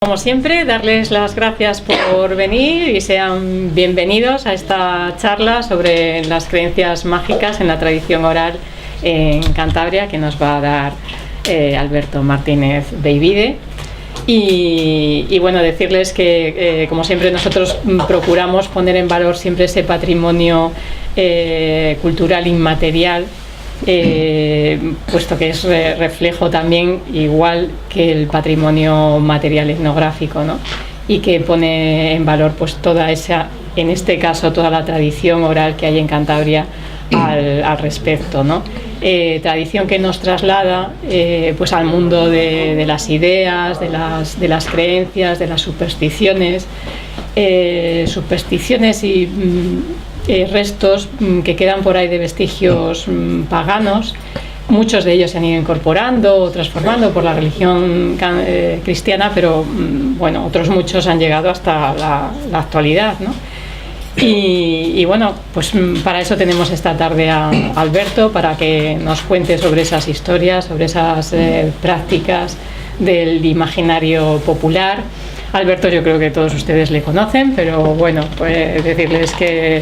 Como siempre, darles las gracias por venir y sean bienvenidos a esta charla sobre las creencias mágicas en la tradición oral en Cantabria que nos va a dar Alberto Martínez Beivide. Y bueno, decirles que como siempre nosotros procuramos poner en valor siempre ese patrimonio cultural inmaterial, puesto que es reflejo también igual que el patrimonio material etnográfico, ¿no? Y que pone en valor pues toda esa, en este caso toda la tradición oral que hay en Cantabria al respecto, ¿no? Tradición que nos traslada pues al mundo de las ideas, de las creencias, de las supersticiones y restos que quedan por ahí de vestigios paganos. Muchos de ellos se han ido incorporando o transformando por la religión cristiana, pero bueno, otros muchos han llegado hasta la actualidad, ¿no? Y bueno, pues para eso tenemos esta tarde a Alberto, para que nos cuente sobre esas historias, sobre esas prácticas del imaginario popular. Alberto, yo creo que todos ustedes le conocen, pero bueno, pues decirles que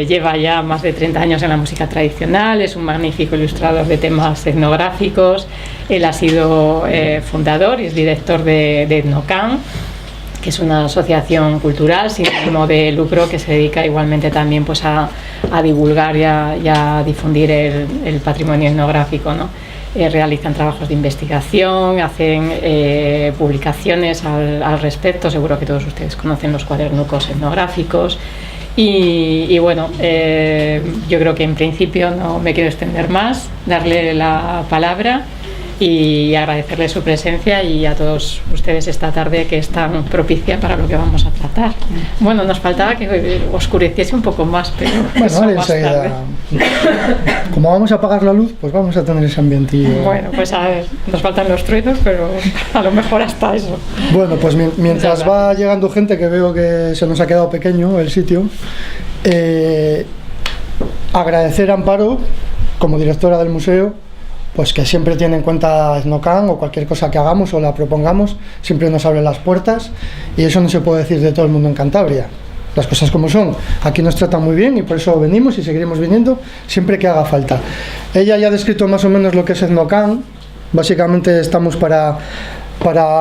lleva ya más de 30 años en la música tradicional, es un magnífico ilustrador de temas etnográficos. Él ha sido fundador y es director de Etnocan, que es una asociación cultural sin ánimo de lucro que se dedica igualmente también pues a divulgar y a difundir el patrimonio etnográfico, ¿no? Realizan trabajos de investigación, hacen publicaciones al respecto. Seguro que todos ustedes conocen los cuadernucos etnográficos. Y bueno, yo creo que en principio no me quiero extender más, darle la palabra y agradecerle su presencia y a todos ustedes esta tarde que es tan propicia para lo que vamos a tratar. Bueno, nos faltaba que oscureciese un poco más, pero bueno, vale, más tarde. Como vamos a apagar la luz, pues vamos a tener ese ambientillo. Bueno, pues a ver, nos faltan los truenos, pero a lo mejor hasta eso. Bueno, pues mientras va llegando gente, que veo que se nos ha quedado pequeño el sitio, agradecer a Amparo, como directora del museo, pues que siempre tiene en cuenta Etnocan o cualquier cosa que hagamos o la propongamos, siempre nos abre las puertas, y eso no se puede decir de todo el mundo en Cantabria. Las cosas como son, aquí nos tratan muy bien y por eso venimos y seguiremos viniendo siempre que haga falta. Ella ya ha descrito más o menos lo que es Etnocan. Básicamente estamos para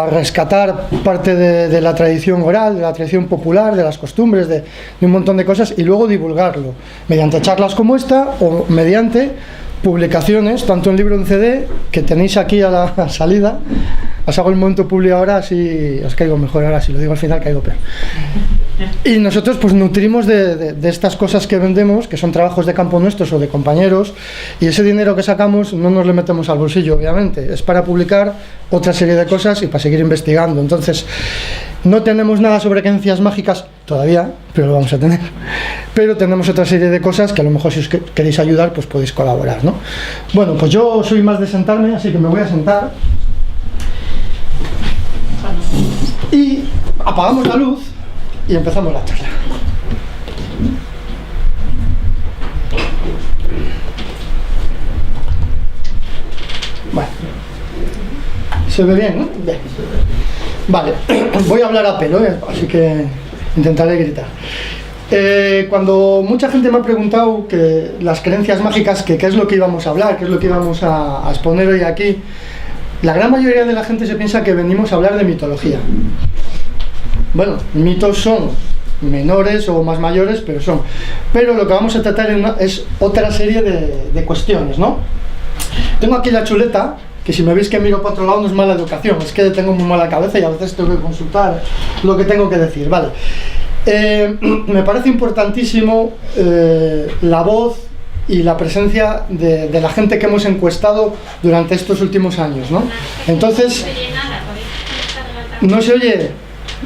rescatar parte de la tradición oral, de la tradición popular, de las costumbres, de un montón de cosas, y luego divulgarlo mediante charlas como esta o mediante publicaciones, tanto en libro en CD, que tenéis aquí a la salida. Os hago el momento publi ahora, así os caigo mejor. Ahora si lo digo al final caigo peor. Y nosotros pues nutrimos de estas cosas que vendemos, que son trabajos de campo nuestros o de compañeros, y ese dinero que sacamos no nos le metemos al bolsillo, obviamente, es para publicar otra serie de cosas y para seguir investigando. Entonces no tenemos nada sobre creencias mágicas todavía, pero lo vamos a tener. Pero tenemos otra serie de cosas que a lo mejor si os queréis ayudar pues podéis colaborar, ¿no? Bueno, pues yo soy más de sentarme, así que me voy a sentar. Y apagamos la luz y empezamos la charla. Bueno, se ve bien, ¿no? Bien. Vale, voy a hablar a pelo, así que intentaré gritar. Cuando mucha gente me ha preguntado que las creencias mágicas, que qué es lo que íbamos a hablar, qué es lo que íbamos a exponer hoy aquí, la gran mayoría de la gente se piensa que venimos a hablar de mitología. Bueno, mitos son menores o más mayores, pero son. Pero lo que vamos a tratar es otra serie de cuestiones, ¿no? Tengo aquí la chuleta, que si me veis que miro para otro lado no es mala educación, es que tengo muy mala cabeza y a veces tengo que consultar lo que tengo que decir, ¿vale? Me parece importantísimo la voz y la presencia de la gente que hemos encuestado durante estos últimos años, ¿no? Entonces, ¿no se oye?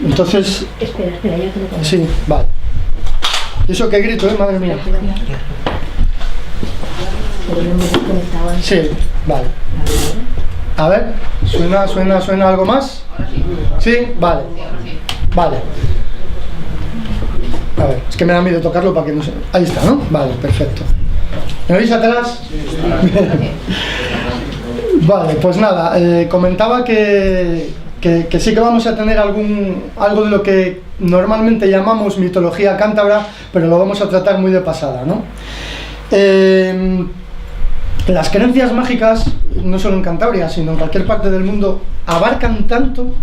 Entonces, espera, ya te lo pongo. Sí, vale. Eso que grito, madre mía. Sí, vale. A ver, ¿suena algo más? Sí, vale. Vale. A ver, es que me da miedo tocarlo para que no se... Ahí está, ¿no? Vale, perfecto. ¿Me oís atrás? Vale, pues nada, comentaba que que sí que vamos a tener algo de lo que normalmente llamamos mitología cántabra, pero lo vamos a tratar muy de pasada, ¿no? Las creencias mágicas, no solo en Cantabria, sino en cualquier parte del mundo, abarcan tanto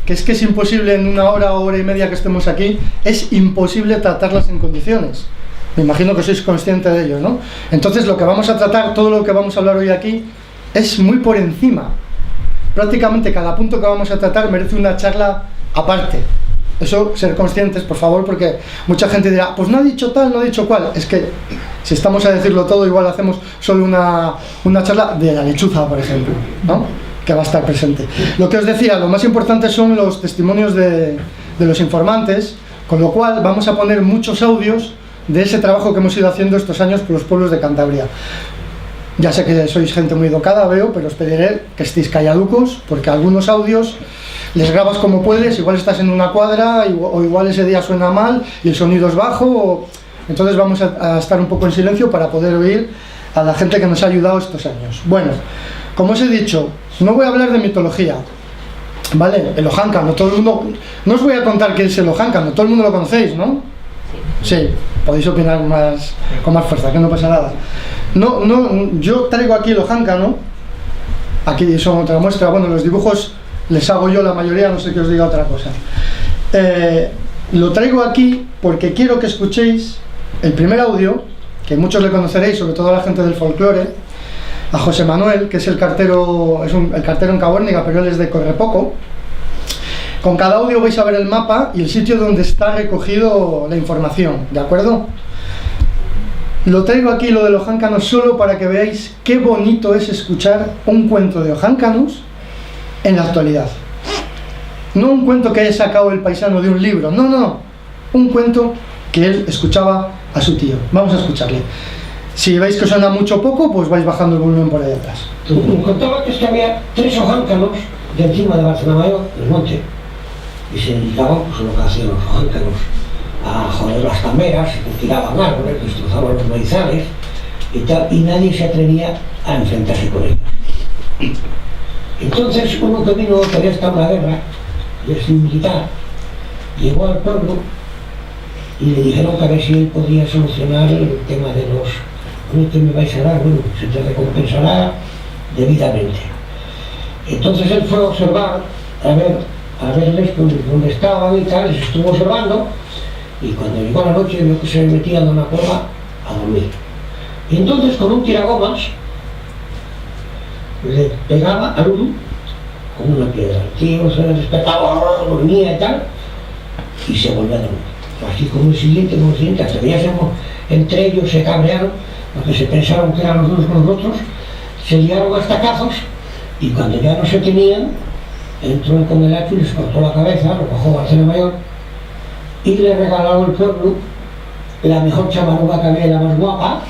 que es imposible en una hora o hora y media que estemos aquí, es imposible tratarlas en condiciones. Me imagino que sois conscientes de ello, ¿no? Entonces lo que vamos a tratar, todo lo que vamos a hablar hoy aquí, es muy por encima. Prácticamente cada punto que vamos a tratar merece una charla aparte. Eso, ser conscientes, por favor, porque mucha gente dirá, pues no ha dicho tal, no ha dicho cual. Es que si estamos a decirlo todo, igual hacemos solo una charla de la lechuza, por ejemplo, ¿no? Que va a estar presente. Lo que os decía, lo más importante son los testimonios de los informantes, con lo cual vamos a poner muchos audios de ese trabajo que hemos ido haciendo estos años por los pueblos de Cantabria. Ya sé que sois gente muy educada, veo, pero os pediré que estéis calladucos, porque algunos audios les grabas como puedes, igual estás en una cuadra, o igual ese día suena mal y el sonido es bajo, entonces vamos a estar un poco en silencio para poder oír a la gente que nos ha ayudado estos años. Bueno, como os he dicho, no voy a hablar de mitología, ¿vale? El Ojáncano, todo el mundo... No os voy a contar qué es el Ojáncano, todo el mundo lo conocéis, ¿no? Sí, podéis opinar con más fuerza, que no pasa nada. Yo traigo aquí el Ojáncano, aquí son otra muestra, bueno, los dibujos les hago yo la mayoría, no sé que os diga otra cosa. Lo traigo aquí porque quiero que escuchéis el primer audio, que muchos le conoceréis, sobre todo a la gente del folclore, a José Manuel, que es el cartero, el cartero en Cabuérniga, pero él es de Correpoco. Con cada audio vais a ver el mapa y el sitio donde está recogido la información, ¿de acuerdo? Lo traigo aquí, lo del Ojáncano, solo para que veáis qué bonito es escuchar un cuento de Ojáncanos en la actualidad. No un cuento que haya sacado el paisano de un libro, no, un cuento que él escuchaba a su tío. Vamos a escucharle. Si veis que suena mucho o poco, pues vais bajando el volumen por ahí atrás. Me contaba que es que había 3 Ojáncanos de encima de Barcelona Mayor, del monte, y se dedicaban pues, a lo que hacían los Ojáncanos, a joder las calmeras, tiraban árboles, destrozaban los maizales y tal, y nadie se atrevía a enfrentarse con ellos. Entonces uno que vino, que había estado en la guerra, y es un militar, llegó al pueblo y le dijeron que a ver si él podía solucionar el tema de los... ¿Qué me vais a dar? Bueno, se te recompensará debidamente. Entonces él fue a observar, a verles dónde estaban y tal, les estuvo observando, y cuando llegó la noche vio que se metían en una cueva a dormir. Y entonces con un tiragomas le pegaba al uno con una piedra. El tío se despertaba, dormía y tal, y se volvía a dormir. Así como el siguiente, hasta que ya entre ellos se cabrearon, porque se pensaron que eran los unos con los otros, se liaron a estacazos, y cuando ya no se tenían, entró con el hacho y les cortó la cabeza, lo cogió Barcelona Mayor, y le regalaron al pueblo la mejor chamaruga que había, la más guapa,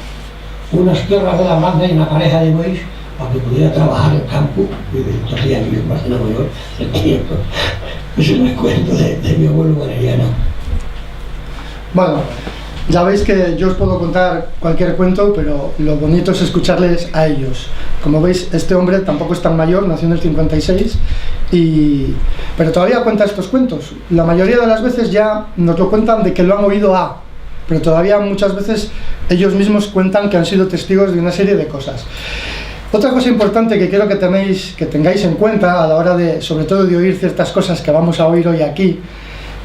unas tierras de la banda y una pareja de bueyes, para que pudiera trabajar en el campo. Y entonces ya vivió en Barcelona Mayor el tiempo. Es un cuento de mi abuelo valeriano. Bueno, ya veis que yo os puedo contar cualquier cuento, pero lo bonito es escucharles a ellos. Como veis, este hombre tampoco es tan mayor, nació en el 56, pero todavía cuenta estos cuentos. La mayoría de las veces ya nos lo cuentan de que lo han oído pero todavía muchas veces ellos mismos cuentan que han sido testigos de una serie de cosas. Otra cosa importante que quiero que tengáis en cuenta a la hora de, sobre todo, de oír ciertas cosas que vamos a oír hoy aquí,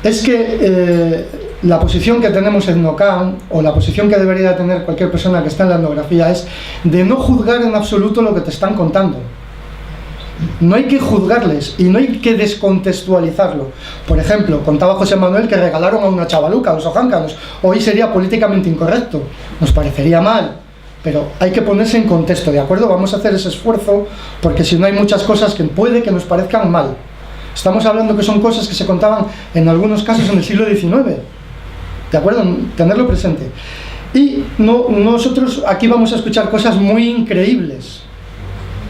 es que la posición que tenemos en NOCAN, o la posición que debería tener cualquier persona que está en la etnografía, es de no juzgar en absoluto lo que te están contando. No hay que juzgarles y no hay que descontextualizarlo. Por ejemplo, contaba José Manuel que regalaron a una chavaluca, a los Ojáncanos. Hoy sería políticamente incorrecto, nos parecería mal, pero hay que ponerse en contexto, ¿de acuerdo? Vamos a hacer ese esfuerzo, porque si no hay muchas cosas que puede que nos parezcan mal. Estamos hablando que son cosas que se contaban en algunos casos en el siglo XIX, ¿de acuerdo? Tenerlo presente. Y nosotros aquí vamos a escuchar cosas muy increíbles,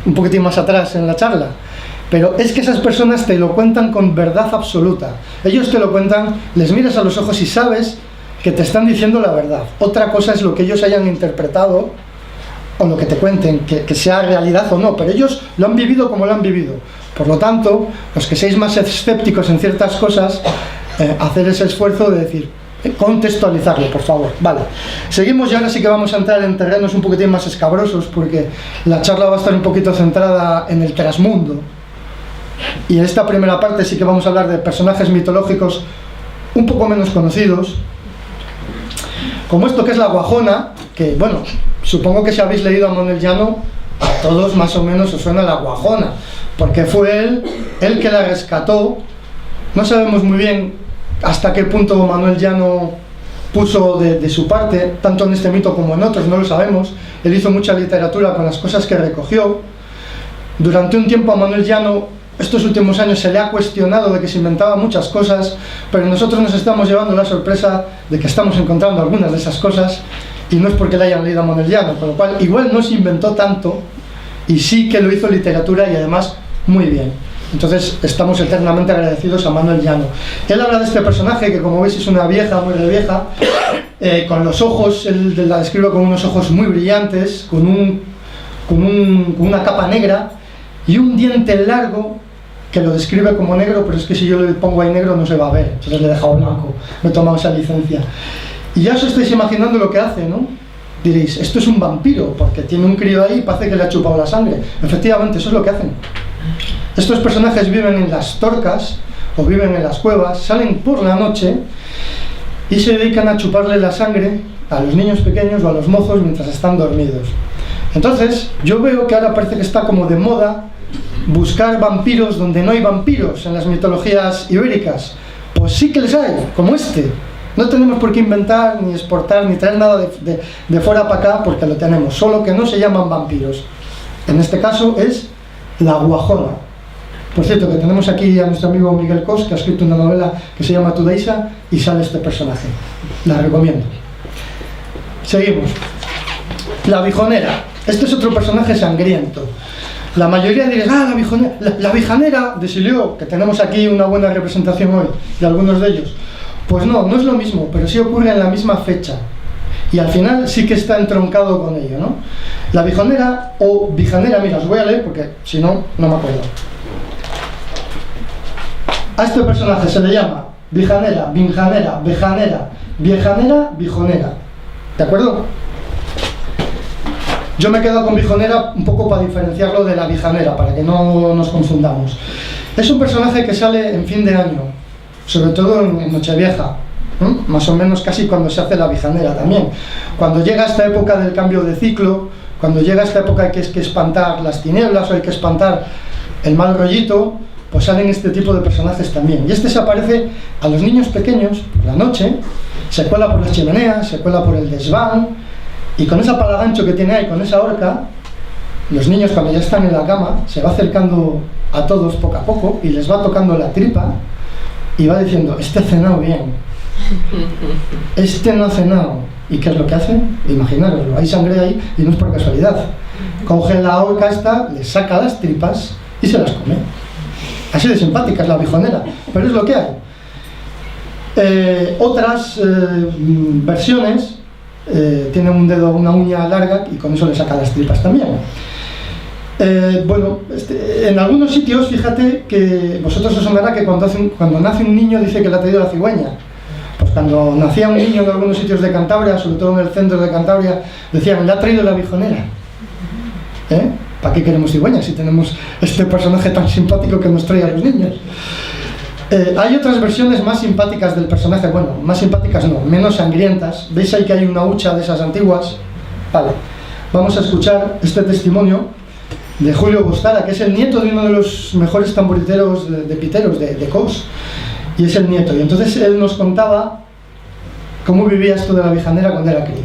un poquitín más atrás en la charla, pero es que esas personas te lo cuentan con verdad absoluta. Ellos te lo cuentan, les miras a los ojos y sabes que te están diciendo la verdad. Otra cosa es lo que ellos hayan interpretado o lo que te cuenten, que sea realidad o no, pero ellos lo han vivido como lo han vivido. Por lo tanto, los que seáis más escépticos en ciertas cosas, hacer ese esfuerzo de decir, contextualizarlo, por favor. Vale, seguimos y ahora sí que vamos a entrar en terrenos un poquitín más escabrosos, porque la charla va a estar un poquito centrada en el trasmundo. Y en esta primera parte sí que vamos a hablar de personajes mitológicos un poco menos conocidos, como esto que es la Guajona, que bueno, supongo que si habéis leído a Manuel Llano, a todos más o menos os suena la Guajona, porque fue él el que la rescató. No sabemos muy bien hasta qué punto Manuel Llano puso de su parte, tanto en este mito como en otros, no lo sabemos. Él hizo mucha literatura con las cosas que recogió. Durante un tiempo a Manuel Llano, estos últimos años, se le ha cuestionado de que se inventaba muchas cosas, pero nosotros nos estamos llevando la sorpresa de que estamos encontrando algunas de esas cosas, y no es porque le hayan leído a Manuel Llano, con lo cual igual no se inventó tanto, y sí que lo hizo literatura, y además muy bien. Entonces estamos eternamente agradecidos a Manuel Llano. Él habla de este personaje que, como veis, es una vieja, muy de vieja, con los ojos, él la describe con unos ojos muy brillantes, con una capa negra y un diente largo que lo describe como negro, pero es que si yo le pongo ahí negro no se va a ver, entonces le he dejado blanco, me he tomado esa licencia. Y ya os estáis imaginando lo que hace, ¿no? Diréis, esto es un vampiro, porque tiene un crío ahí y parece que le ha chupado la sangre. Efectivamente, eso es lo que hacen. Estos personajes viven en las torcas o viven en las cuevas, salen por la noche y se dedican a chuparle la sangre a los niños pequeños o a los mozos mientras están dormidos. Entonces, yo veo que ahora parece que está como de moda buscar vampiros donde no hay vampiros en las mitologías ibéricas. Pues sí que les hay, como este. No tenemos por qué inventar, ni exportar, ni traer nada de fuera para acá, porque lo tenemos, solo que no se llaman vampiros. En este caso es la Guajona. Por cierto, que tenemos aquí a nuestro amigo Miguel Cos, que ha escrito una novela que se llama Tudeixa, y sale este personaje. La recomiendo. Seguimos. La Vijonera. Este es otro personaje sangriento. La mayoría diréis, la Vijanera de Silió, que tenemos aquí una buena representación hoy de algunos de ellos. Pues no, no es lo mismo, pero sí ocurre en la misma fecha. Y al final sí que está entroncado con ello, ¿no? La Vijonera o Vijanera, mira, os voy a leer porque si no, no me acuerdo. A este personaje se le llama Vijanera, Vinjanera, Vejanera, Viejanera, Vijonera. ¿De acuerdo? Yo me he quedado con Vijonera un poco para diferenciarlo de la Vijanera, para que no nos confundamos. Es un personaje que sale en fin de año, sobre todo en Nochevieja, más o menos casi cuando se hace la Vijanera también. Cuando llega esta época del cambio de ciclo, cuando llega esta época hay que espantar las tinieblas o hay que espantar el mal rollito, pues salen este tipo de personajes también. Y este se aparece a los niños pequeños por la noche, se cuela por las chimeneas, se cuela por el desván, y con esa palagancho que tiene ahí, con esa horca, los niños cuando ya están en la cama, se va acercando a todos poco a poco y les va tocando la tripa y va diciendo, este ha cenado bien, este no ha cenado. ¿Y qué es lo que hacen? Imaginaroslo, hay sangre ahí y no es por casualidad. Cogen la horca esta, les saca las tripas y se las come. Así de simpática es la Vijonera, pero es lo que hay. Otras versiones tienen un dedo, una uña larga y con eso le saca las tripas también. Bueno, en algunos sitios, fíjate que vosotros os sonará que cuando nace un niño dice que le ha traído la cigüeña. Pues cuando nacía un niño en algunos sitios de Cantabria, sobre todo en el centro de Cantabria, decían, le ha traído la Vijonera. ¿Para qué queremos cigüeñas si tenemos este personaje tan simpático que nos trae a los niños? Hay otras versiones más simpáticas del personaje, bueno, más simpáticas no, menos sangrientas. ¿Veis ahí que hay una hucha de esas antiguas? Vale, vamos a escuchar este testimonio de Julio Boscara, que es el nieto de uno de los mejores tamboriteros de piteros de Cos, y es el nieto. Y entonces él nos contaba cómo vivía esto de la Vijanera cuando era crío.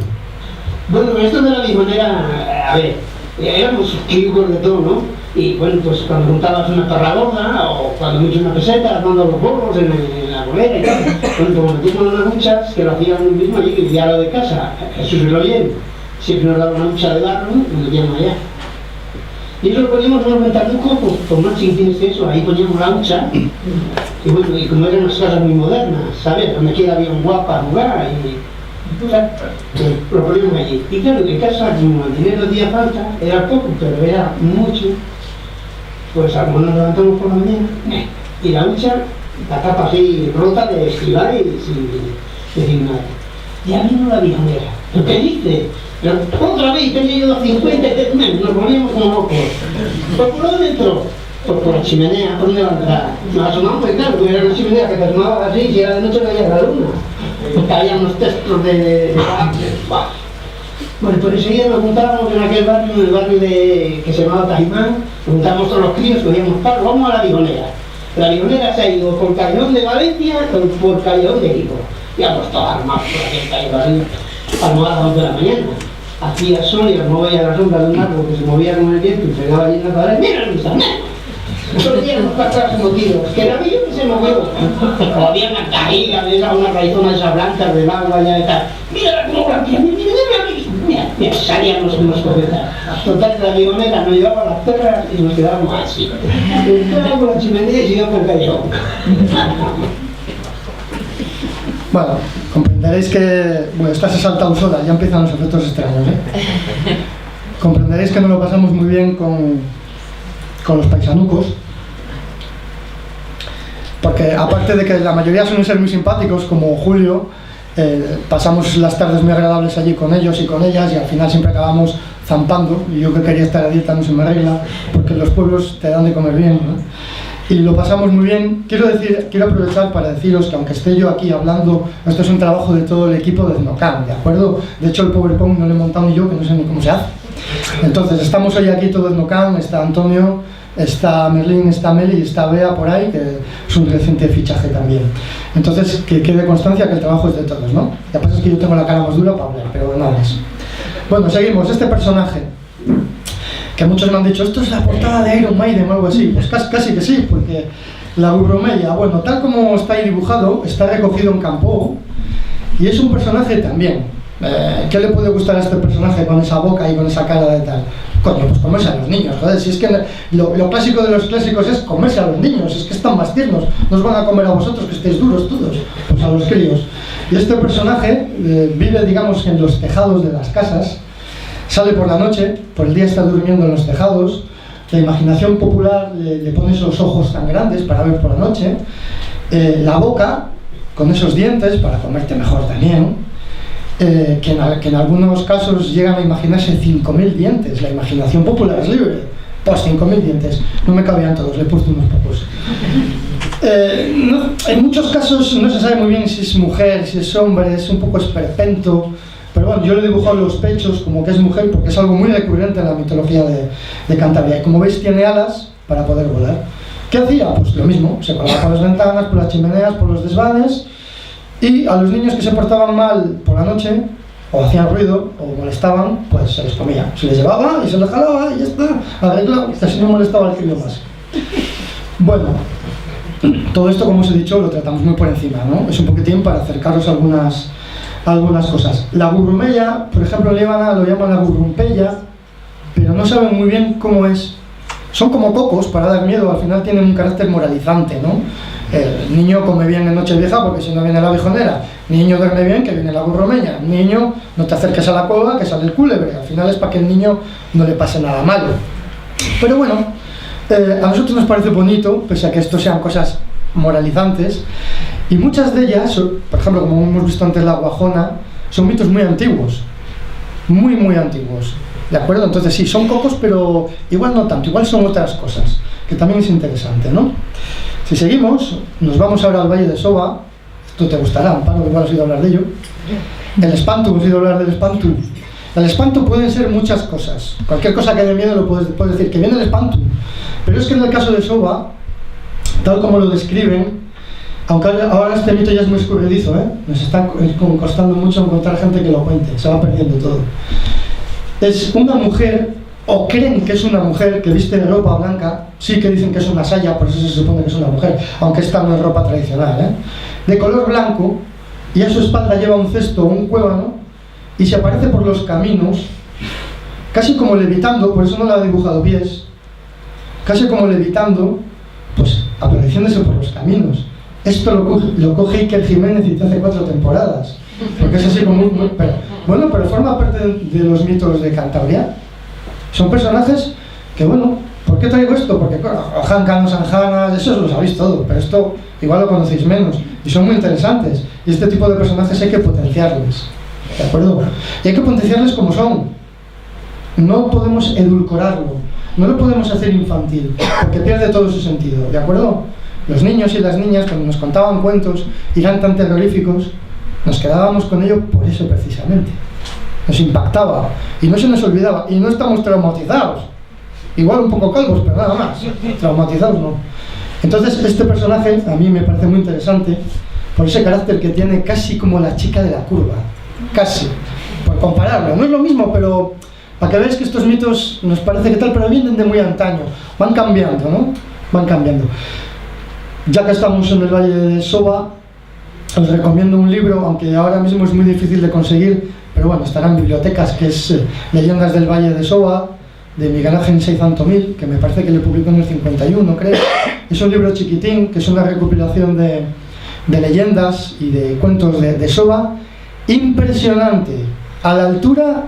Bueno, esto de la Vijonera, a ver, éramos críos de todo, ¿no? Y bueno, pues cuando juntabas una torragorda o cuando mucho una peseta, armando los borros en la bolera y tal, cuando nos metimos unas muchas que lo hacían lo mismo allí, que ya lo de casa, Jesús lo oye, siempre nos daba una mucha de barro y nos metíamos allá. Y eso lo poníamos en un ventanuco, pues con más chiquitines que eso, ahí poníamos la hucha, y bueno, y como eran unas casas muy modernas, ¿sabes? Donde quiera había un guapa a jugar, O sea, lo ponemos allí. Y claro, en casa, como el dinero hacía falta, era poco, pero era mucho. Pues a lo mejor nos levantamos por la mañana y la ducha, la tapa así rota de esquivar y sin decir nada. Ya vino la bijonera. ¿Pero qué dice? Pero otra vez tenía yo 50, nos poníamos como locos. Pues por dónde entró. Pues por la chimenea, por donde la entrada. Nos asomamos, pues claro, porque era una chimenea que te asomabas así y si era de noche veías la luna. Porque había unos textos de bueno, pues enseguida nos juntábamos en aquel barrio, en el barrio que se llamaba Caimán, nos juntábamos todos los críos, cogíamos palos, vamos a la Bigonera. La Bigonera se ha ido por Callejón de Valencia o por Callejón de Vigo. Íbamos todos armados por aquel callejón, armados a las 2 de la mañana. Hacía sol y nos movía a la sombra de un árbol que se movía con el viento y pegaba allí en la pared. ¡Mira, Luisa! Nosotros íbamos para atrás como tiros, que era bello que se movió. O había una caída de esa, una raizona de esa blanca del agua ya y tal. ¡Mira cómo blanquea! Mira, salíamos en unos copetas. Total, la bigonera nos llevaba las perras y nos quedábamos así. Entramos por la chimenea y seguíamos por el callejón. Bueno, comprenderéis que... Bueno, esta se salta sola, ya empiezan los efectos extraños, Comprenderéis que nos lo pasamos muy bien con los paisanucos, porque aparte de que la mayoría suelen ser muy simpáticos, como Julio, pasamos las tardes muy agradables allí con ellos y con ellas, y al final siempre acabamos zampando, y yo que quería estar a dieta no se me arregla, porque en los pueblos te dan de comer bien, ¿no? Y lo pasamos muy bien. Quiero aprovechar para deciros que aunque esté yo aquí hablando, esto es un trabajo de todo el equipo de Znocan, ¿de acuerdo? De hecho el PowerPoint no lo he montado ni yo, que no sé ni cómo se hace. Entonces estamos hoy aquí todo Znocan, está Antonio, está Merlín, está Meli y está Bea por ahí, que es un reciente fichaje también. Entonces que quede constancia que el trabajo es de todos, ¿no? Lo que pasa es que yo tengo la cara más dura para hablar, pero nada más. Bueno, seguimos. Este personaje, que muchos me han dicho, esto es la portada de Iron Maiden o algo así, pues casi que sí, porque la Gurrumella, bueno, tal como está ahí dibujado, está recogido en Campo, y es un personaje también. ¿Qué le puede gustar a este personaje con esa boca y con esa cara de tal? Coño, pues comerse a los niños, joder, si es que lo clásico de los clásicos es comerse a los niños, es que están más tiernos, no os van a comer a vosotros que estéis duros todos, pues a los críos. Y este personaje vive, digamos, en los tejados de las casas, sale por la noche, por el día está durmiendo en los tejados, la imaginación popular le pone esos ojos tan grandes para ver por la noche, la boca con esos dientes para comerte mejor también, que en algunos casos llegan a imaginarse 5.000 dientes, la imaginación popular es libre, pues 5.000 dientes, no me cabían todos, le he puesto unos pocos. En muchos casos no se sabe muy bien si es mujer, si es hombre, es un poco esperpento, pero bueno, yo le he dibujado los pechos como que es mujer porque es algo muy recurrente en la mitología de Cantabria, y como veis tiene alas para poder volar. ¿Qué hacía? Pues lo mismo, se colaba por las ventanas, por las chimeneas, por los desvanes, y a los niños que se portaban mal por la noche, o hacían ruido, o molestaban, pues se les comía. Se les llevaba y se les jalaba y ya está, arreglado, así no molestaba al crío más. Bueno, todo esto, como os he dicho, lo tratamos muy por encima, ¿no? Es un poquitín para acercaros a algunas cosas. La Gurrumella, por ejemplo, lo llaman la Gurrumpella, pero no saben muy bien cómo es. Son como cocos para dar miedo, al final tienen un carácter moralizante, ¿no? El niño come bien en Nochevieja porque si no viene la bijonera, niño duerme bien que viene la Gurrumella, niño no te acerques a la cueva que sale el cúlebre, al final es para que el niño no le pase nada malo. Pero bueno, a nosotros nos parece bonito, pese a que esto sean cosas moralizantes, y muchas de ellas, por ejemplo, como hemos visto antes la Guajona, son mitos muy antiguos, muy antiguos, ¿de acuerdo? Entonces sí, son cocos, pero igual no tanto, igual son otras cosas, que también es interesante, ¿no? Si seguimos, nos vamos ahora al Valle de Soba. Esto te gustará, Amparo, igual has oído hablar de ello. El espanto, ¿has oído hablar del espanto? El espanto pueden ser muchas cosas. Cualquier cosa que dé miedo lo puedes decir, que viene el espanto. Pero es que en el caso de Soba, tal como lo describen, aunque ahora este mito ya es muy escurridizo, nos está costando mucho encontrar gente que lo cuente, se va perdiendo todo. Es una mujer, o creen que es una mujer que viste de ropa blanca, sí que dicen que es una saya, por eso se supone que es una mujer, aunque esta no es ropa tradicional, de color blanco, y a su espalda lleva un cesto o un cuébano, y se aparece por los caminos, casi como levitando, por eso no le ha dibujado pies, casi como levitando, pues apareciéndose por los caminos. Esto lo coge Iker Jiménez y te hace 4 temporadas. porque es así como pero forma parte de los mitos de Cantabria. Son personajes que, bueno, ¿por qué traigo esto? Porque Jáncanos, Anjanas, eso lo sabéis todo, pero esto igual lo conocéis menos, y son muy interesantes, y este tipo de personajes hay que potenciarles, ¿de acuerdo? Y hay que potenciarles como son, no podemos edulcorarlo, no lo podemos hacer infantil, porque pierde todo su sentido, ¿de acuerdo? Los niños y las niñas, cuando nos contaban cuentos y eran tan terroríficos, nos quedábamos con ello por eso precisamente. Nos impactaba y no se nos olvidaba, y no estamos traumatizados, igual un poco calvos, pero nada más, traumatizados no. Entonces este personaje a mí me parece muy interesante por ese carácter que tiene, casi como la chica de la curva, casi, por compararlo, no es lo mismo, pero para que veáis que estos mitos nos parece que tal, pero vienen de muy antaño, van cambiando, ¿no? Van cambiando. Ya que estamos en el Valle de Soba, os recomiendo un libro, aunque ahora mismo es muy difícil de conseguir, pero bueno, estará en bibliotecas, que es Leyendas del Valle de Soba, de Miguel Ángel Seixantomil, que me parece que le publicó en el 51, creo. Es un libro chiquitín, que es una recopilación de leyendas y de cuentos de Soba, impresionante, a la altura,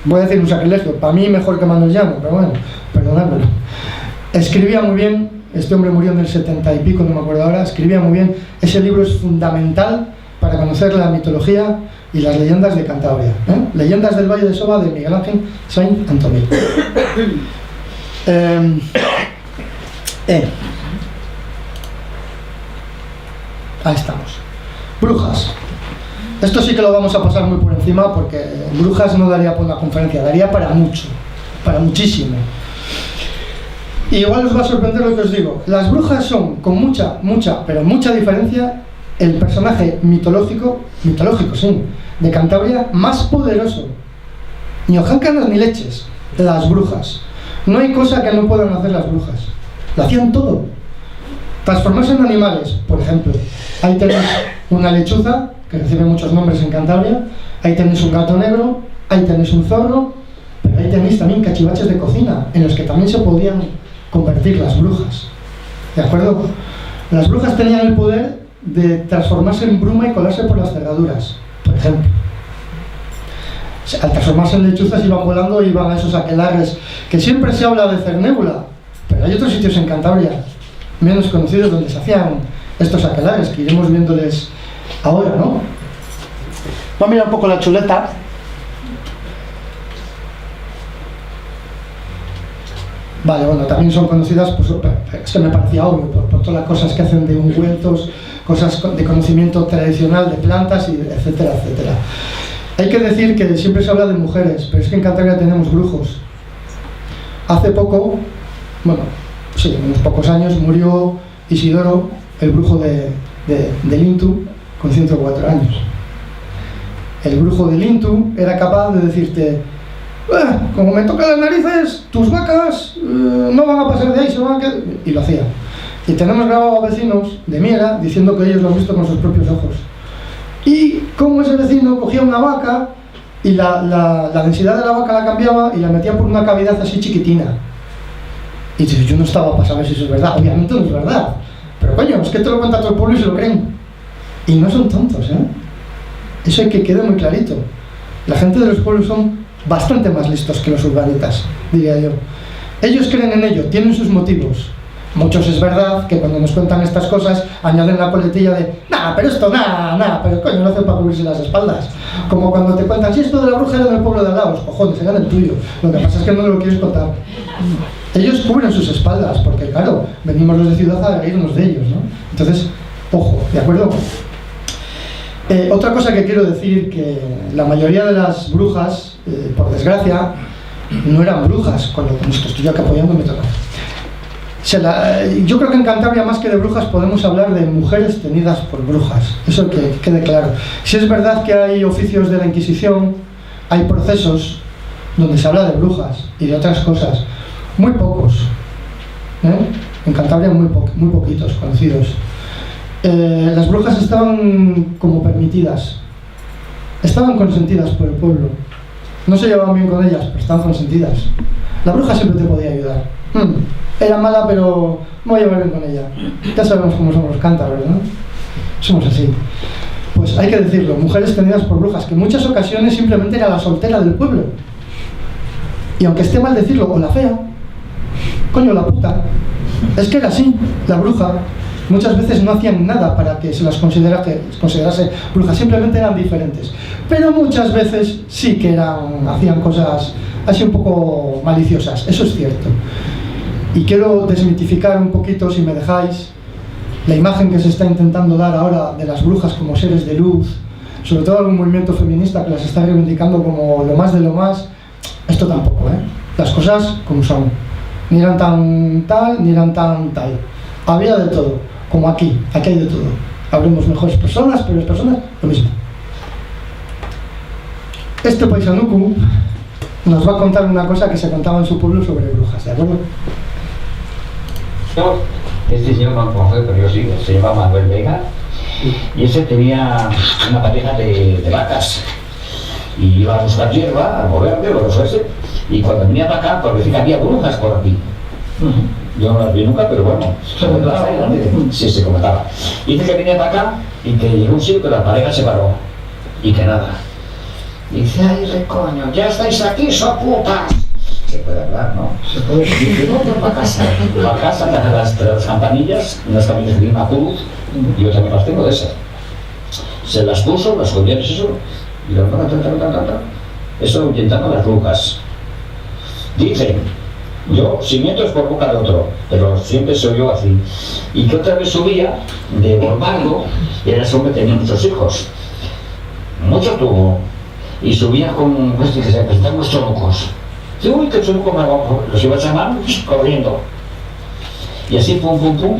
voy a decir un sacrilegio, para mí mejor que Manuel Llano, pero bueno, perdonádmelo. Escribía muy bien. Este hombre murió en el 70 y pico, no me acuerdo ahora, escribía muy bien. Ese libro es fundamental para conocer la mitología y las leyendas de Cantabria. Leyendas del Valle de Soba, de Miguel Ángel Seixantomil. Ahí estamos. Brujas. Esto sí que lo vamos a pasar muy por encima, porque brujas no daría para una conferencia, daría para mucho, para muchísimo. Y igual os va a sorprender lo que os digo. Las brujas son, con mucha diferencia, el personaje mitológico sí, de Cantabria más poderoso. Ni hojáncanas ni leches, las brujas. No hay cosa que no puedan hacer las brujas. Lo hacían todo. Transformarse en animales, por ejemplo. Ahí tenéis una lechuza, que recibe muchos nombres en Cantabria. Ahí tenéis un gato negro, ahí tenéis un zorro, pero ahí tenéis también cachivaches de cocina, en los que también se podían convertir las brujas, ¿de acuerdo? Las brujas tenían el poder de transformarse en bruma y colarse por las cerraduras, por ejemplo. Al transformarse en lechuzas iban volando, iban a esos aquelarres, que siempre se habla de Cernébula, pero hay otros sitios en Cantabria menos conocidos donde se hacían estos aquelarres, que iremos viéndoles ahora, ¿no? Vamos a mirar un poco la chuleta. Vale, bueno, también son conocidas, pues, es que me parecía obvio, por todas las cosas que hacen de ungüentos, cosas de conocimiento tradicional de plantas, y etcétera, etcétera. Hay que decir que siempre se habla de mujeres, pero es que en Cantabria tenemos brujos. Hace poco, bueno, sí, unos pocos años, murió Isidoro, el brujo de Lintu, con 104 años. El brujo de Lintu era capaz de decirte: como me tocan las narices, tus vacas no van a pasar de ahí, se van a quedar... Y lo hacía. Y tenemos grabado a vecinos de Miera diciendo que ellos lo han visto con sus propios ojos. Y como ese vecino cogía una vaca y la densidad de la vaca la cambiaba y la metía por una cavidad así chiquitina. Y dices, yo no estaba para saber si eso es verdad. Obviamente no es verdad, pero coño, es que te lo cuenta todo el pueblo y se lo creen. Y no son tontos, ¿eh? Eso hay que quede muy clarito. La gente de los pueblos son bastante más listos que los urbanitas, diría yo. Ellos creen en ello, tienen sus motivos. Muchos es verdad que cuando nos cuentan estas cosas añaden la coletilla de pero esto, pero coño, lo hacen para cubrirse las espaldas. Como cuando te cuentan, si esto de la bruja era del pueblo de al lado, los cojones, era el tuyo. Lo que pasa es que no lo quieres contar. Ellos cubren sus espaldas, porque claro, venimos los de ciudad a reírnos de ellos, ¿no? Entonces, ojo, ¿de acuerdo? Otra cosa que quiero decir, que la mayoría de las brujas, por desgracia, no eran brujas, con lo que estoy yo acá apoyando me toca. Yo creo que en Cantabria, más que de brujas, podemos hablar de mujeres tenidas por brujas, eso que quede claro. Si es verdad que hay oficios de la Inquisición, hay procesos donde se habla de brujas y de otras cosas, muy pocos, en Cantabria muy poquitos conocidos. Las brujas estaban como permitidas, estaban consentidas por el pueblo, no se llevaban bien con ellas, pero estaban consentidas. La bruja siempre te podía ayudar. Era mala, pero me voy a llevar bien con ella. Ya sabemos cómo somos los cántabros, ¿no? Somos así. pues hay que decirlo, mujeres tenidas por brujas, que en muchas ocasiones simplemente era la soltera del pueblo. Y aunque esté mal decirlo, o la fea, coño, la puta, es que era así, la bruja. Muchas veces no hacían nada para que se las considerase brujas, simplemente eran diferentes. Pero muchas veces sí que hacían cosas así un poco maliciosas, eso es cierto. Y quiero desmitificar un poquito, si me dejáis, la imagen que se está intentando dar ahora de las brujas como seres de luz, sobre todo algún movimiento feminista que las está reivindicando como lo más de lo más. Esto tampoco, ¿eh? Las cosas como son. Ni eran tan tal, ni eran tan tal. Había de todo, como aquí hay de todo. Habremos mejores personas, peores personas, lo mismo. Este paisanuku nos va a contar una cosa que se contaba en su pueblo sobre brujas, ¿de acuerdo? Este señor no lo conoce, pero yo sí, se llama Manuel Vega, y ese tenía una pareja de vacas, y iba a buscar hierba, al moverme, o eso ese, y cuando venía para acá, pues decía que había brujas por aquí. Yo no las vi nunca, pero bueno, se comentaba. Sí, se comentaba. Dice que venía para acá y que llegó un sitio que la pareja se paró, y que nada. Dice, ay, recoño, ya estáis aquí, soputas. Se puede hablar, ¿no? Se puede decir, no, para casa. Para casa, las campanillas, unas campanillas de una cruz, yo también las tengo de esas. Se las puso, las colleres, eso, y lo eso ahuyentando las brujas. Dicen, yo, si miento es por boca de otro, pero siempre se oyó así. Y que otra vez subía de Borbaldo, y era ese hombre que tenía muchos hijos. Muchos tuvo. Y subía con, pues, que se presentaban los chonucos. Uy, que chonuco más guapo. Los iba a llamar corriendo. Y así, pum, pum, pum,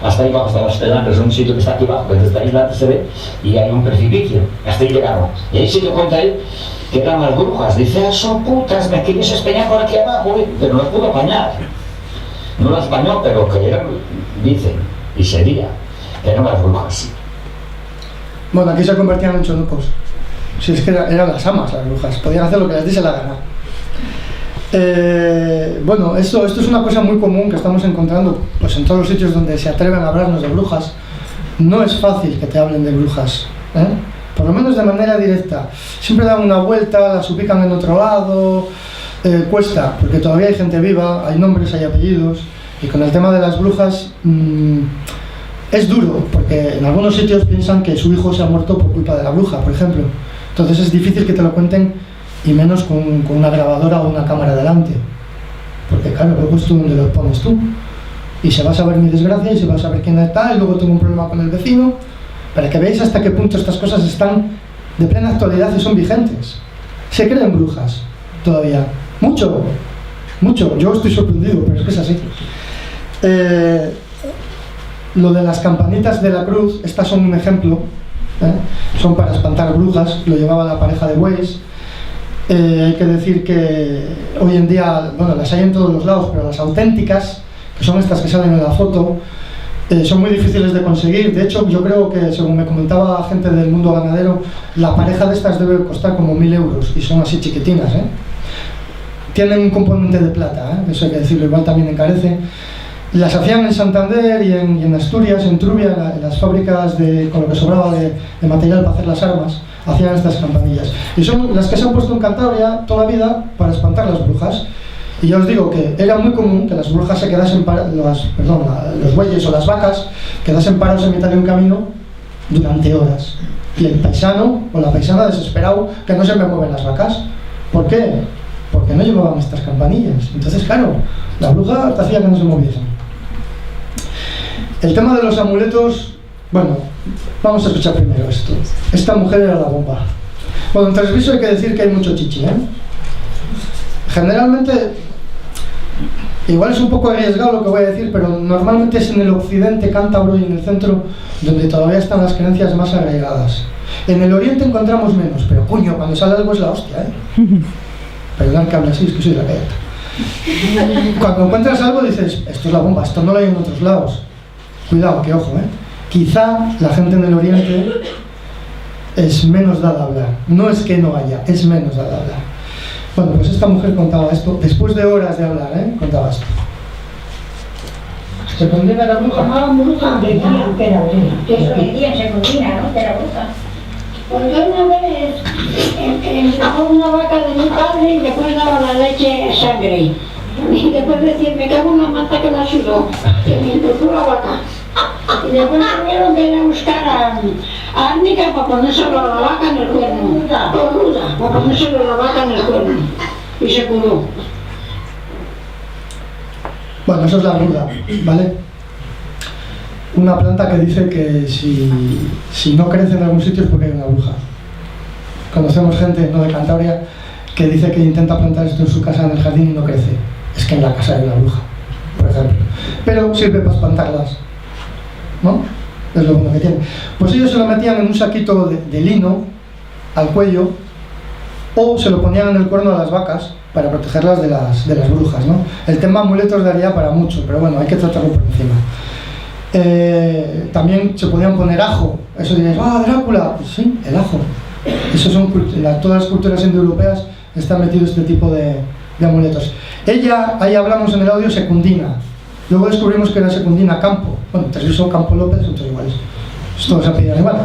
hasta ahí vamos, hasta las Pedancas, un sitio que está aquí abajo, desde ahí se ve, y hay un precipicio. Hasta ahí llegaron. Y ahí sí que cuenta él que eran las brujas. Dice, ah, son putas, me quieres espeñar por aquí abajo, pero no las pudo apañar. No las apañó, pero que eran, dicen, y sería, que eran las brujas. Bueno, aquí se convertían en chonucos. Si es que eran las amas, las brujas, podían hacer lo que les diese la gana. Bueno, esto es una cosa muy común que estamos encontrando pues, en todos los sitios donde se atreven a hablarnos de brujas. No es fácil que te hablen de brujas, ¿eh? Por lo menos de manera directa. Siempre dan una vuelta, las ubican en otro lado, cuesta, porque todavía hay gente viva, hay nombres, hay apellidos, y con el tema de las brujas es duro, porque en algunos sitios piensan que su hijo se ha muerto por culpa de la bruja, por ejemplo. Entonces es difícil que te lo cuenten, y menos con una grabadora o una cámara delante, porque claro, luego es tú donde lo pones tú, y se va a saber mi desgracia, y se va a saber quién está, y luego tengo un problema con el vecino, para que veáis hasta qué punto estas cosas están de plena actualidad y son vigentes. Se creen brujas todavía, mucho, yo estoy sorprendido, pero es que es así. Lo de las campanitas de la cruz, estas son un ejemplo, son para espantar brujas, lo llevaba la pareja de bueyes. Hay que decir que hoy en día, bueno, las hay en todos los lados, pero las auténticas, que son estas que salen en la foto, son muy difíciles de conseguir. De hecho, yo creo que, según me comentaba gente del mundo ganadero, la pareja de estas debe costar como 1.000 euros, y son así chiquitinas, ¿eh? Tienen un componente de plata, eso hay que decirlo, igual también encarece. Las hacían en Santander y en Asturias, en Trubia, en las fábricas con lo que sobraba de material para hacer las armas, hacían estas campanillas. Y son las que se han puesto en Cantabria toda la vida para espantar las brujas. Y ya os digo que era muy común que las brujas se quedasen los bueyes o las vacas quedasen parados en mitad de un camino durante horas. Y el paisano o la paisana desesperado, que no se me mueven las vacas. ¿Por qué? Porque no llevaban estas campanillas. Entonces, claro, la bruja te hacía que no se moviesen. El tema de los amuletos, bueno, vamos a escuchar primero esto. Esta mujer era la bomba. Bueno, en Tresviso hay que decir que hay mucho chichi, ¿eh? Generalmente, igual es un poco arriesgado lo que voy a decir, pero normalmente es en el occidente cántabro y en el centro donde todavía están las creencias más arraigadas. En el oriente encontramos menos, pero coño, cuando sale algo es la hostia, ¿eh? Perdón que hable así, es que soy de la calle. Cuando encuentras algo dices, esto es la bomba, esto no lo hay en otros lados. Cuidado, que ojo, quizá la gente en el oriente es menos dada a hablar. No es que no haya, es menos dada a hablar. Bueno, pues esta mujer contaba esto, después de horas de hablar, contaba esto. ¿Se condena a la bruja? Decían que era bruja. Eso decían, se condena, ¿no? Que era bruja. Pues yo una vez empezó una vaca de mi padre y después daba la leche sangre. Y después decía, me cago en la manta que la sudó, que me empezó la vaca. Y después tuvieron que ir a buscar a Árnica para ponérselo a la vaca en el cuerno. O ruda, para ponérselo a la vaca en el cuerno. Y se curó. Bueno, eso es la ruda, ¿vale? Una planta que dice que si no crece en algún sitio es porque hay una bruja. Conocemos gente, no de Cantabria, que dice que intenta plantar esto en su casa en el jardín y no crece. Es que en la casa hay una bruja, por ejemplo. Pero sirve para espantarlas, ¿no? Es lo bueno que tiene. Pues ellos se lo metían en un saquito de lino al cuello o se lo ponían en el cuerno a las vacas para protegerlas de las brujas, ¿no? El tema amuletos daría para mucho, pero bueno, hay que tratarlo por encima. También se podían poner ajo. Eso diréis, ¡ah, Drácula! Pues sí, el ajo. Eso son, todas las culturas indoeuropeas están metidos este tipo de amuletos. Ella, ahí hablamos en el audio, Secundina. Luego descubrimos que era Secundina Campo. Bueno, tres son Campo López, son todos iguales. Todos se apellidan igual.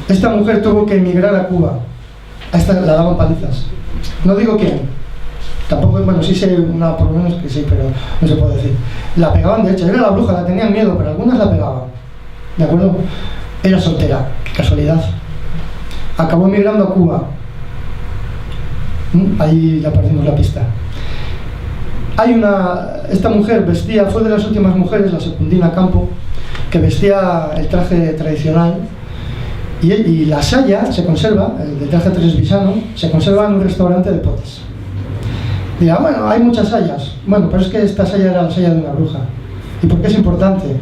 Esta mujer tuvo que emigrar a Cuba. A esta la daban palizas. No digo quién. Tampoco, bueno, sí sé una por lo menos que sí, pero no se puede decir. La pegaban, de hecho, era la bruja, la tenían miedo, pero algunas la pegaban. ¿De acuerdo? Era soltera, qué casualidad. Acabó emigrando a Cuba. Ahí ya perdimos la pista. Esta mujer vestía, fue de las últimas mujeres, la Secundina Campo, que vestía el traje tradicional y la saya se conserva, el traje tresvisano, se conserva en un restaurante de potes. Dirá, bueno, hay muchas sayas. Bueno, pero es que esta saya era la saya de una bruja. ¿Y por qué es importante?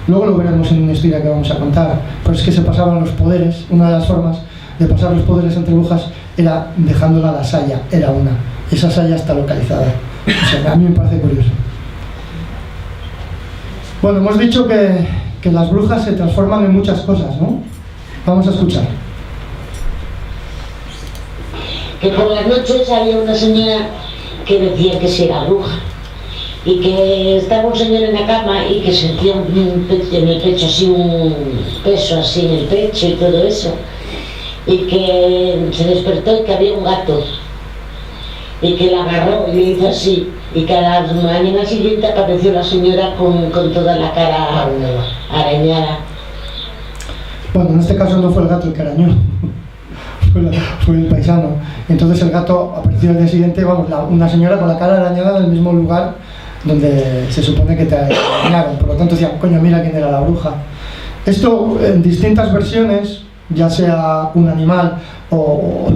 Luego lo veremos en una historia que vamos a contar. Pero es que se pasaban los poderes. Una de las formas de pasar los poderes entre brujas era dejándola la saya. Era una. Esa saya está localizada. O sea, a mí me parece curioso. Bueno, hemos dicho que las brujas se transforman en muchas cosas, ¿no? Vamos a escuchar. Que por las noches había una señora que decía que sí era bruja y que estaba un señor en la cama y que sentía en el pecho así un peso así en el pecho y todo eso, y que se despertó y que había un gato y que la agarró y le hizo así, y que a la mañana siguiente apareció la señora con toda la cara arañada. Bueno, en este caso no fue el gato el que arañó, fue el paisano. Entonces el gato apareció al día siguiente, vamos, una señora con la cara arañada en el mismo lugar donde se supone que te arañaron. Por lo tanto decían, coño, mira quién era la bruja. Esto en distintas versiones, ya sea un animal o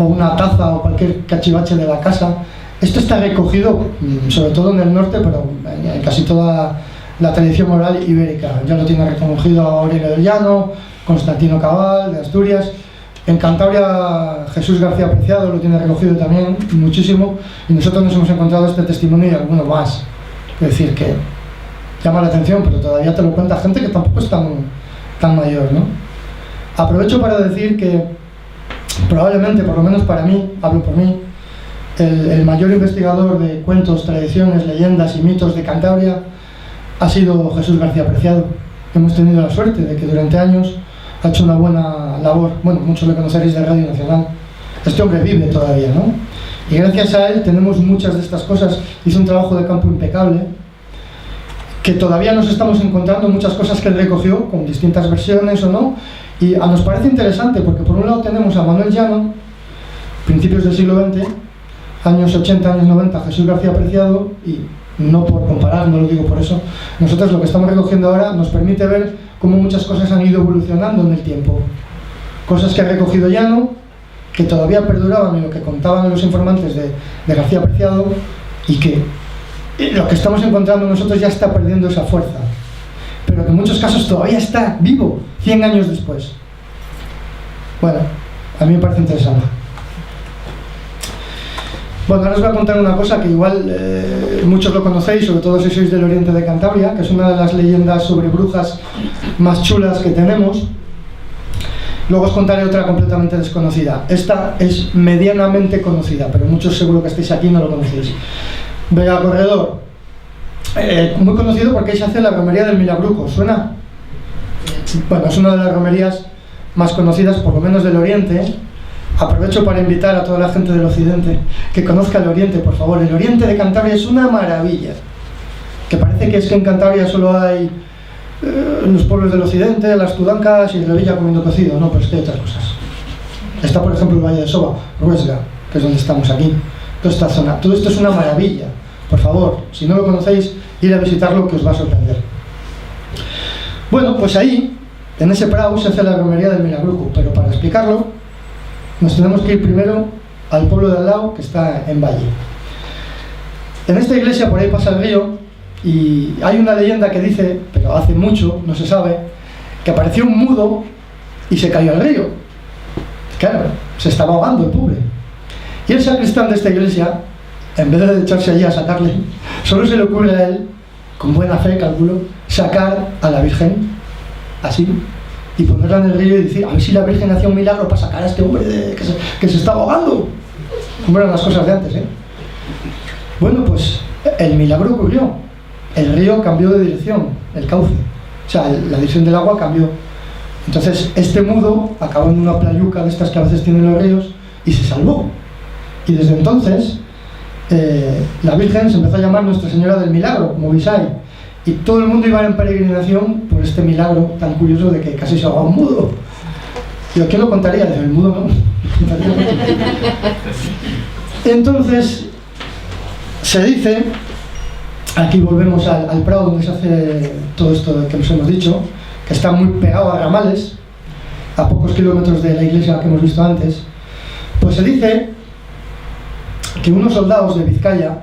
una taza o cualquier cachivache de la casa, esto está recogido sobre todo en el norte, pero en casi toda la tradición oral ibérica. Ya lo tiene recogido Aurelio del Llano, Constantino Cabal de Asturias. En Cantabria, Jesús García Preciado lo tiene recogido también muchísimo, y nosotros nos hemos encontrado este testimonio y alguno más. Es decir, que llama la atención, pero todavía te lo cuenta gente que tampoco es tan mayor, ¿no? Aprovecho para decir que probablemente, por lo menos para mí, hablo por mí, el mayor investigador de cuentos, tradiciones, leyendas y mitos de Cantabria ha sido Jesús García Preciado. Hemos tenido la suerte de que durante años ha hecho una buena labor. Bueno, muchos le conoceréis de Radio Nacional. Este hombre vive todavía, ¿no? Y gracias a él tenemos muchas de estas cosas. Hizo un trabajo de campo impecable, que todavía nos estamos encontrando muchas cosas que él recogió, con distintas versiones o no, y nos parece interesante, porque por un lado tenemos a Manuel Llano, principios del siglo XX, años 80, años 90, Jesús García Preciado, y no por comparar, no lo digo por eso, nosotros lo que estamos recogiendo ahora nos permite ver cómo muchas cosas han ido evolucionando en el tiempo. Cosas que ha recogido Llano, que todavía perduraban en lo que contaban los informantes de García Preciado, y que lo que estamos encontrando nosotros ya está perdiendo esa fuerza, pero que en muchos casos todavía está vivo 100 años después. Bueno, a mí me parece interesante. Bueno, ahora os voy a contar una cosa que igual muchos lo conocéis, sobre todo si sois del oriente de Cantabria, que es una de las leyendas sobre brujas más chulas que tenemos. Luego os contaré otra completamente desconocida. Esta es medianamente conocida, pero muchos seguro que estáis aquí no lo conocéis. Vega Corredor, muy conocido porque ahí se hace la romería del Milagruco. ¿Suena? Bueno, es una de las romerías más conocidas, por lo menos del Oriente. Aprovecho para invitar a toda la gente del Occidente que conozca el Oriente, por favor. El Oriente de Cantabria es una maravilla. Que parece que es que en Cantabria solo hay los pueblos del Occidente, las Tudancas y Revilla comiendo cocido. No, pero es que hay otras cosas. Está, por ejemplo, el Valle de Soba, Ruesga, que es donde estamos aquí. Toda esta zona. Todo esto es una maravilla. Por favor, si no lo conocéis, ir a visitarlo, que os va a sorprender. Bueno, pues ahí, en ese prado, se hace la romería del Milagruco. Pero para explicarlo, nos tenemos que ir primero al pueblo de al lado, que está en Valle. En esta iglesia, por ahí pasa el río, y hay una leyenda que dice, pero hace mucho, no se sabe, que apareció un mudo y se cayó al río. Claro, se estaba ahogando el pobre. Y el sacristán de esta iglesia, en vez de echarse allí a sacarle, solo se le ocurre a él, con buena fe, calculo, sacar a la Virgen, así, y ponerla en el río y decir, a ver si la Virgen hacía un milagro para sacar a este hombre que se estaba ahogando. Como eran las cosas de antes, ¿eh? Bueno, pues el milagro ocurrió. El río cambió de dirección, el cauce. O sea, la dirección del agua cambió. Entonces, este mudo acabó en una playuca de estas que a veces tienen los ríos y se salvó. Y desde entonces, la Virgen se empezó a llamar Nuestra Señora del Milagro, como veis ahí. Y todo el mundo iba en peregrinación por este milagro tan curioso de que casi se ahogaba un mudo. ¿Yo quién lo contaría? El mudo no. Entonces, se dice, aquí volvemos al prado donde se hace todo esto que nos hemos dicho, que está muy pegado a ramales, a pocos kilómetros de la iglesia que hemos visto antes. Pues se dice que unos soldados de Vizcaya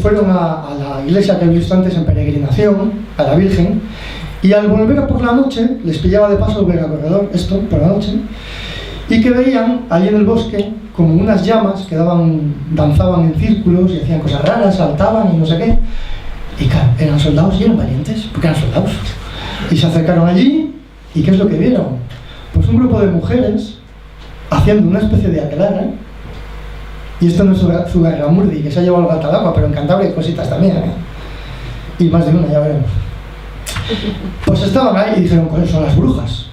fueron a la iglesia que hemos visto antes en peregrinación, a la Virgen, y al volver por la noche, les pillaba de paso ver al corredor, esto, por la noche, y que veían ahí en el bosque como unas llamas que danzaban en círculos y hacían cosas raras, saltaban y no sé qué. Y claro, eran soldados y eran valientes, porque eran soldados. Y se acercaron allí, ¿y qué es lo que vieron? Pues un grupo de mujeres haciendo una especie de aquelarre. Y esto no es Zugarramurdi, que se ha llevado el gato al agua, pero en Cantabria hay cositas también, ¿eh? Y más de una, ya veremos. Pues estaban ahí y dijeron, ¿cuáles son las brujas?